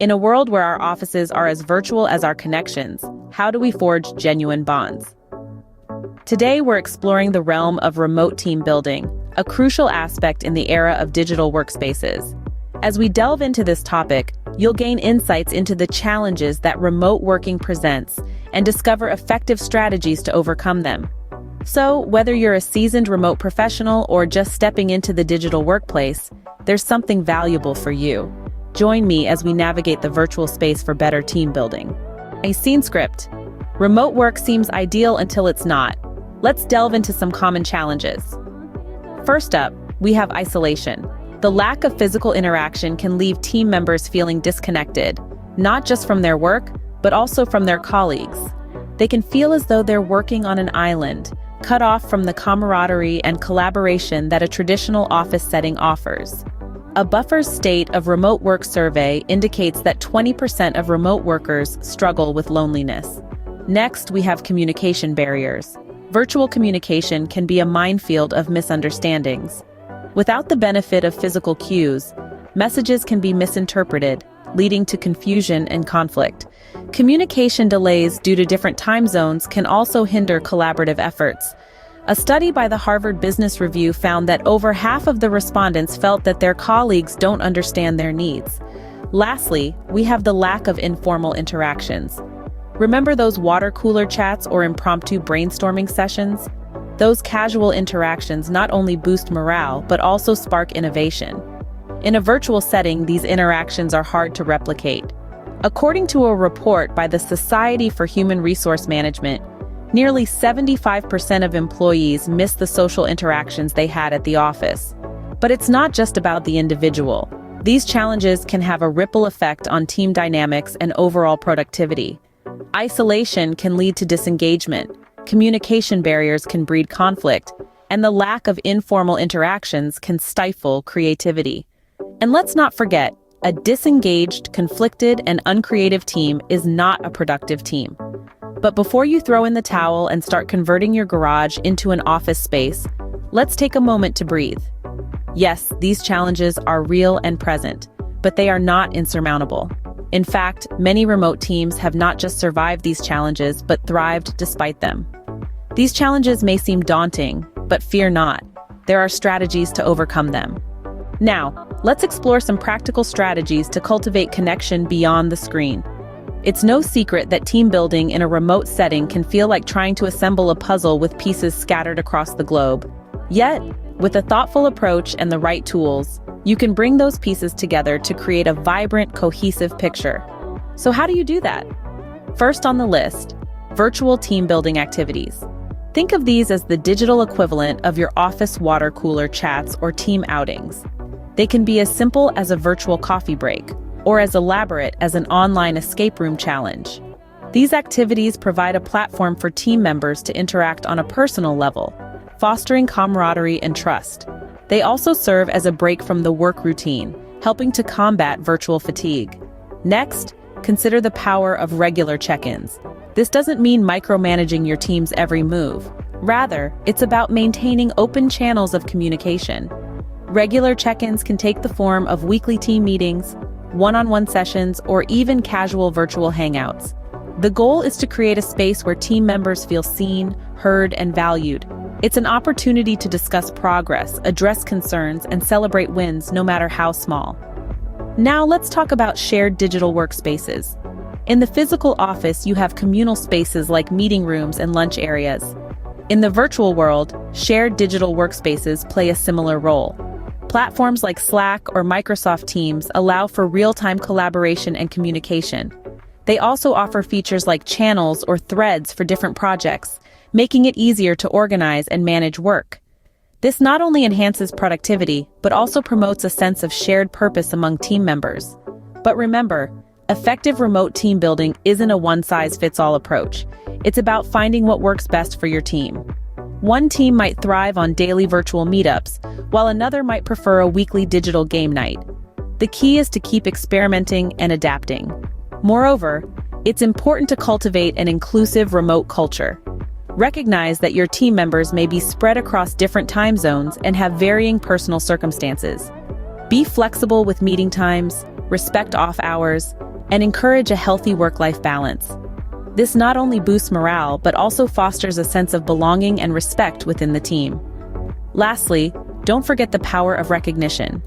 In a world where our offices are as virtual as our connections, how do we forge genuine bonds? Today, we're exploring the realm of remote team building, a crucial aspect in the era of digital workspaces. As we delve into this topic, you'll gain insights into the challenges that remote working presents and discover effective strategies to overcome them. So, whether you're a seasoned remote professional or just stepping into the digital workplace, there's something valuable for you. Join me as we navigate the virtual space for better team building. A scene script. Remote work seems ideal until it's not. Let's delve into some common challenges. First up, we have isolation. The lack of physical interaction can leave team members feeling disconnected, not just from their work, but also from their colleagues. They can feel as though they're working on an island, cut off from the camaraderie and collaboration that a traditional office setting offers. A Buffer's State of Remote Work survey indicates that 20% of remote workers struggle with loneliness. Next, we have communication barriers. Virtual communication can be a minefield of misunderstandings. Without the benefit of physical cues, messages can be misinterpreted, leading to confusion and conflict. Communication delays due to different time zones can also hinder collaborative efforts. A study by the Harvard Business Review found that over half of the respondents felt that their colleagues don't understand their needs. Lastly, we have the lack of informal interactions. Remember those water cooler chats or impromptu brainstorming sessions? Those casual interactions not only boost morale, but also spark innovation. In a virtual setting, these interactions are hard to replicate. According to a report by the Society for Human Resource Management, nearly 75% of employees miss the social interactions they had at the office. But it's not just about the individual. These challenges can have a ripple effect on team dynamics and overall productivity. Isolation can lead to disengagement, communication barriers can breed conflict, and the lack of informal interactions can stifle creativity. And let's not forget, a disengaged, conflicted, and uncreative team is not a productive team. But before you throw in the towel and start converting your garage into an office space, let's take a moment to breathe. Yes, these challenges are real and present, but they are not insurmountable. In fact, many remote teams have not just survived these challenges, but thrived despite them. These challenges may seem daunting, but fear not. There are strategies to overcome them. Now, let's explore some practical strategies to cultivate connection beyond the screen. It's no secret that team building in a remote setting can feel like trying to assemble a puzzle with pieces scattered across the globe. Yet, with a thoughtful approach and the right tools, you can bring those pieces together to create a vibrant, cohesive picture. So how do you do that? First on the list, virtual team building activities. Think of these as the digital equivalent of your office water cooler chats or team outings. They can be as simple as a virtual coffee break, or as elaborate as an online escape room challenge. These activities provide a platform for team members to interact on a personal level, fostering camaraderie and trust. They also serve as a break from the work routine, helping to combat virtual fatigue. Next, consider the power of regular check-ins. This doesn't mean micromanaging your team's every move. Rather, it's about maintaining open channels of communication. Regular check-ins can take the form of weekly team meetings, one-on-one sessions, or even casual virtual hangouts. The goal is to create a space where team members feel seen, heard, and valued. It's an opportunity to discuss progress, address concerns, and celebrate wins, no matter how small. Now let's talk about shared digital workspaces. In the physical office, you have communal spaces like meeting rooms and lunch areas. In the virtual world, shared digital workspaces play a similar role. Platforms like Slack or Microsoft Teams allow for real-time collaboration and communication. They also offer features like channels or threads for different projects, making it easier to organize and manage work. This not only enhances productivity, but also promotes a sense of shared purpose among team members. But remember, effective remote team building isn't a one-size-fits-all approach. It's about finding what works best for your team. One team might thrive on daily virtual meetups, while another might prefer a weekly digital game night. The key is to keep experimenting and adapting. Moreover, it's important to cultivate an inclusive remote culture. Recognize that your team members may be spread across different time zones and have varying personal circumstances. Be flexible with meeting times, respect off hours, and encourage a healthy work-life balance. This not only boosts morale, but also fosters a sense of belonging and respect within the team. Lastly, don't forget the power of recognition.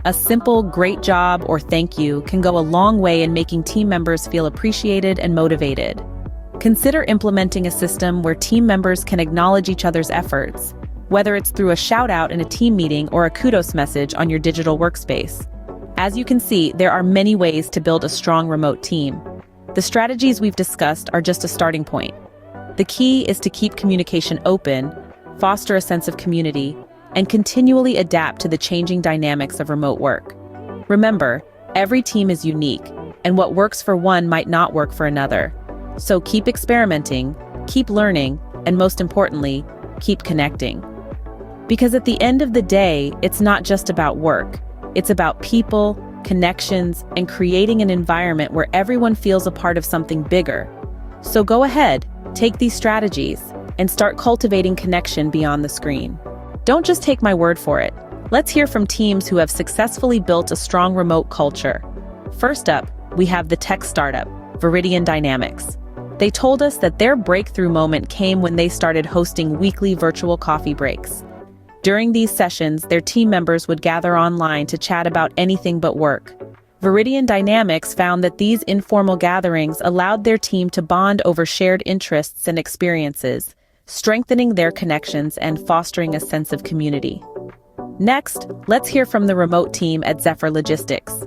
A simple "great job" or "thank you" can go a long way in making team members feel appreciated and motivated. Consider implementing a system where team members can acknowledge each other's efforts, whether it's through a shout-out in a team meeting or a kudos message on your digital workspace. As you can see, there are many ways to build a strong remote team. The strategies we've discussed are just a starting point. The key is to keep communication open, foster a sense of community, and continually adapt to the changing dynamics of remote work. Remember, every team is unique, and what works for one might not work for another. So keep experimenting, keep learning, and most importantly, keep connecting. Because at the end of the day, it's not just about work. It's about people, connections, and creating an environment where everyone feels a part of something bigger. So go ahead, take these strategies, and start cultivating connection beyond the screen. Don't just take my word for it. Let's hear from teams who have successfully built a strong remote culture. First up, we have the tech startup, Viridian Dynamics. They told us that their breakthrough moment came when they started hosting weekly virtual coffee breaks. During these sessions, their team members would gather online to chat about anything but work. Viridian Dynamics found that these informal gatherings allowed their team to bond over shared interests and experiences, strengthening their connections and fostering a sense of community. Next, let's hear from the remote team at Zephyr Logistics.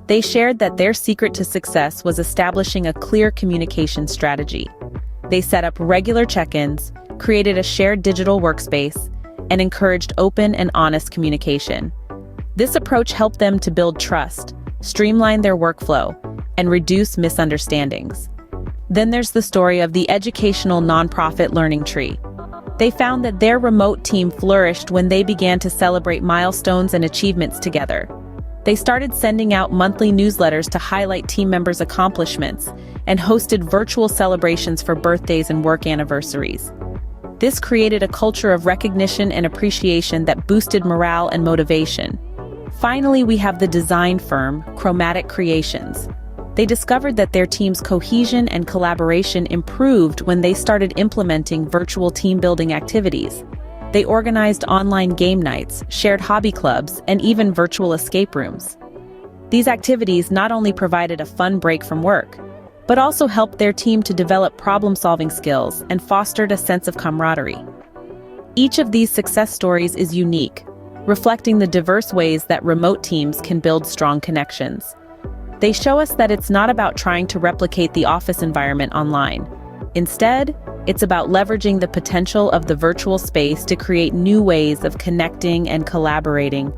They shared that their secret to success was establishing a clear communication strategy. They set up regular check-ins, created a shared digital workspace, and encouraged open and honest communication. This approach helped them to build trust, streamline their workflow, and reduce misunderstandings. Then there's the story of the educational nonprofit Learning Tree. They found that their remote team flourished when they began to celebrate milestones and achievements together. They started sending out monthly newsletters to highlight team members' accomplishments and hosted virtual celebrations for birthdays and work anniversaries. This created a culture of recognition and appreciation that boosted morale and motivation. Finally, we have the design firm, Chromatic Creations. They discovered that their team's cohesion and collaboration improved when they started implementing virtual team-building activities. They organized online game nights, shared hobby clubs, and even virtual escape rooms. These activities not only provided a fun break from work, but also helped their team to develop problem-solving skills and fostered a sense of camaraderie. Each of these success stories is unique, reflecting the diverse ways that remote teams can build strong connections. They show us that it's not about trying to replicate the office environment online. Instead, it's about leveraging the potential of the virtual space to create new ways of connecting and collaborating.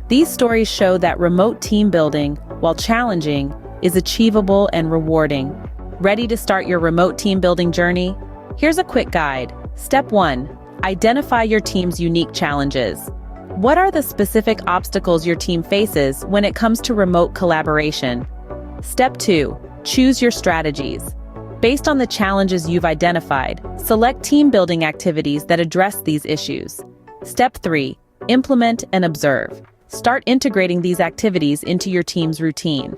These stories show that remote team building, while challenging, is achievable and rewarding. Ready to start your remote team building journey? Here's a quick guide. Step 1. Identify your team's unique challenges. What are the specific obstacles your team faces when it comes to remote collaboration? Step 2. Choose your strategies. Based on the challenges you've identified, select team-building activities that address these issues. Step 3. Implement and observe. Start integrating these activities into your team's routine.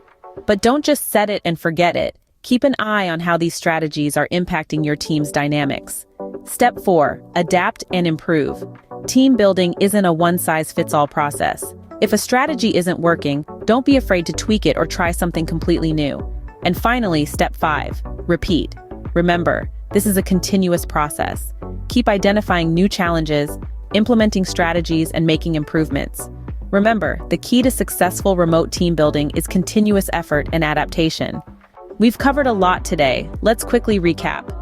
But don't just set it and forget it. Keep an eye on how these strategies are impacting your team's dynamics. Step 4. Adapt and improve. Team building isn't a one-size-fits-all process. If a strategy isn't working, don't be afraid to tweak it or try something completely new. And finally, Step 5. Repeat. Remember, this is a continuous process. Keep identifying new challenges, implementing strategies, and making improvements. Remember, the key to successful remote team building is continuous effort and adaptation. We've covered a lot today. Let's quickly recap.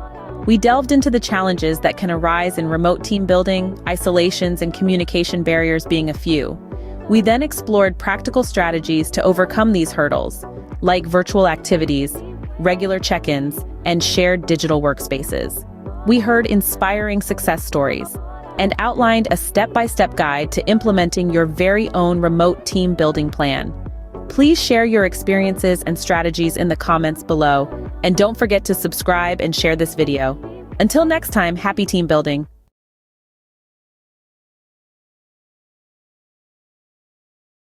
We delved into the challenges that can arise in remote team building, isolations, and communication barriers being a few. We then explored practical strategies to overcome these hurdles, like virtual activities, regular check-ins, and shared digital workspaces. We heard inspiring success stories and outlined a step-by-step guide to implementing your very own remote team building plan. Please share your experiences and strategies in the comments below, and don't forget to subscribe and share this video. Until next time, happy team building!